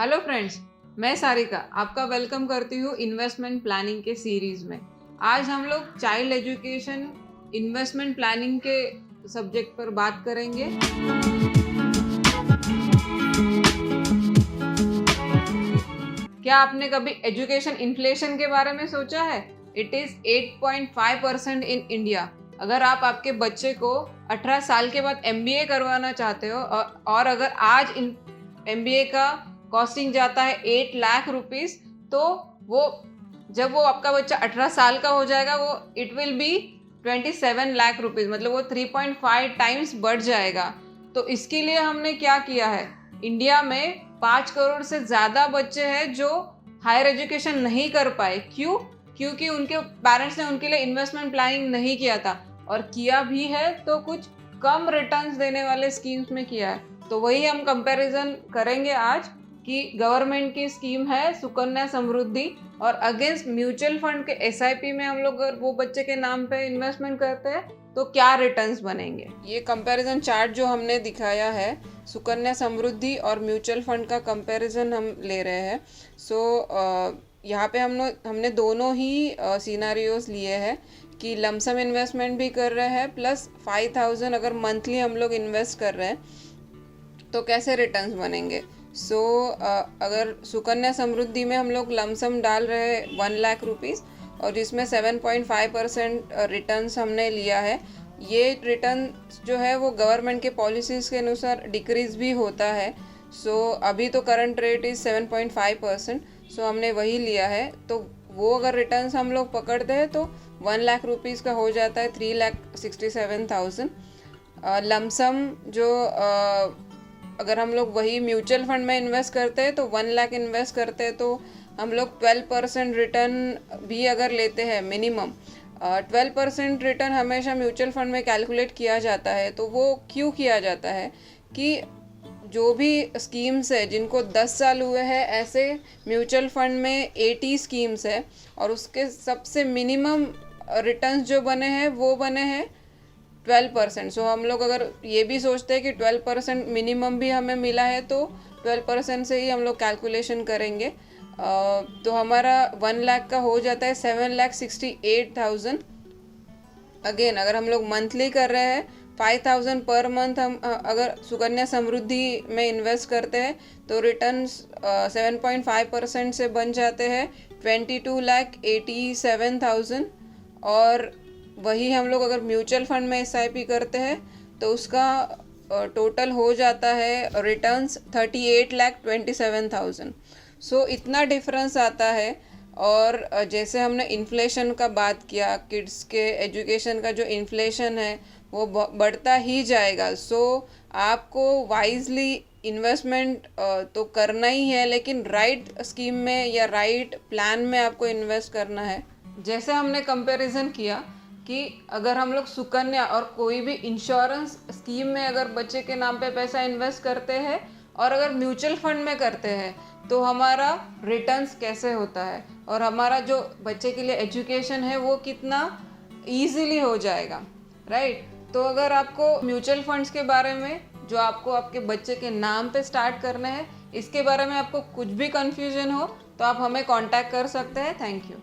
Hello friends, मैं सारिका आपका welcome करती हूँ इन्वेस्टमेंट प्लानिंग के सीरीज में। आज हम लोग चाइल्ड एजुकेशन इन्वेस्टमेंट प्लानिंग के सब्जेक्ट पर बात करेंगे। क्या आपने कभी एजुकेशन इन्फ्लेशन के बारे में सोचा है? It is 8.5% in India. अगर आप आपके बच्चे को 18 साल के बाद MBA करवाना चाहते हो और अगर आज MBA का कॉस्टिंग जाता है 8 लाख रुपीस, तो वो जब वो आपका बच्चा 18 साल का हो जाएगा वो it will be 27 lakh rupees, मतलब वो 3.5 टाइम्स बढ़ जाएगा। तो इसके लिए हमने क्या किया है, इंडिया में 5 करोड़ से ज़्यादा बच्चे हैं जो हायर एजुकेशन नहीं कर पाए। क्यों? क्योंकि उनके पेरेंट्स ने उनके लिए इन्वेस्टमेंट प्लानिंग नहीं किया था, और किया भी है तो कुछ कम रिटर्न्स देने वाले स्कीम्स में किया है। तो वही हम कंपैरिजन करेंगे आज कि गवर्नमेंट की स्कीम है सुकन्या समृद्धि और अगेंस्ट म्यूचुअल फंड के SIP में हम लोग अगर वो बच्चे के नाम पे इन्वेस्टमेंट करते हैं तो क्या रिटर्न्स बनेंगे। ये कंपैरिजन चार्ट जो हमने दिखाया है सुकन्या समृद्धि और म्यूचुअल फंड का कंपैरिजन हम ले रहे हैं। यहाँ पे हमने दोनों ही सिनेरियोस लिए हैं कि लमसम इन्वेस्टमेंट भी कर रहे हैं प्लस 5000 अगर मंथली हम लोग इन्वेस्ट कर रहे हैं तो कैसे रिटर्न्स बनेंगे। अगर सुकन्या समृद्धि में हम लोग लमसम डाल रहे हैं 1 लाख रुपीज़ और जिसमें 7.5% रिटर्न्स हमने लिया है। ये रिटर्न जो है वो गवर्नमेंट के पॉलिसीज़ के अनुसार डिक्रीज भी होता है। अभी तो करंट रेट इज़ 7.5%, हमने वही लिया है। तो वो अगर रिटर्न्स हम लोग पकड़ते हैं तो 1 लाख रुपीज़ का हो जाता है 3,67,000 लमसम। अगर हम लोग वही म्यूचुअल फंड में इन्वेस्ट करते हैं तो 1 लाख इन्वेस्ट करते हैं तो हम लोग 12% रिटर्न भी अगर लेते हैं मिनिमम, 12% रिटर्न हमेशा म्यूचुअल फंड में कैलकुलेट किया जाता है। तो वो क्यों किया जाता है कि जो भी स्कीम्स है जिनको 10 साल हुए हैं, ऐसे म्यूचुअल फंड में 80 स्कीम्स है और उसके सबसे मिनिमम रिटर्न्स जो बने हैं वो बने हैं 12%। हम लोग अगर ये भी सोचते हैं कि 12% मिनिमम भी हमें मिला है तो 12% से ही हम लोग कैलकुलेशन करेंगे। तो हमारा 1 लाख का हो जाता है 7,68,000। अगेन अगर हम लोग मंथली कर रहे हैं 5,000 पर मंथ हम अगर सुकन्या समृद्धि में इन्वेस्ट करते हैं तो रिटर्न्स 7.5% से बन जाते हैं 22,87,000। और वही हम लोग अगर म्यूचुअल फंड में SIP करते हैं तो उसका टोटल हो जाता है रिटर्न्स 38,27,000। इतना डिफरेंस आता है। और जैसे हमने इन्फ्लेशन का बात किया, किड्स के एजुकेशन का जो इन्फ्लेशन है वो बढ़ता ही जाएगा। आपको वाइजली इन्वेस्टमेंट तो करना ही है, लेकिन राइट स्कीम में या राइट प्लान में आपको इन्वेस्ट करना है। जैसे हमने कंपैरिजन किया कि अगर हम लोग सुकन्या और कोई भी इंश्योरेंस स्कीम में अगर बच्चे के नाम पे पैसा इन्वेस्ट करते हैं और अगर म्यूचुअल फंड में करते हैं तो हमारा रिटर्न्स कैसे होता है और हमारा जो बच्चे के लिए एजुकेशन है वो कितना इजीली हो जाएगा, राइट। तो अगर आपको म्यूचुअल फंड्स के बारे में जो आपको आपके बच्चे के नाम पे स्टार्ट करने हैं, इसके बारे में आपको कुछ भी कन्फ्यूजन हो तो आप हमें कांटेक्ट कर सकते हैं। Thank you.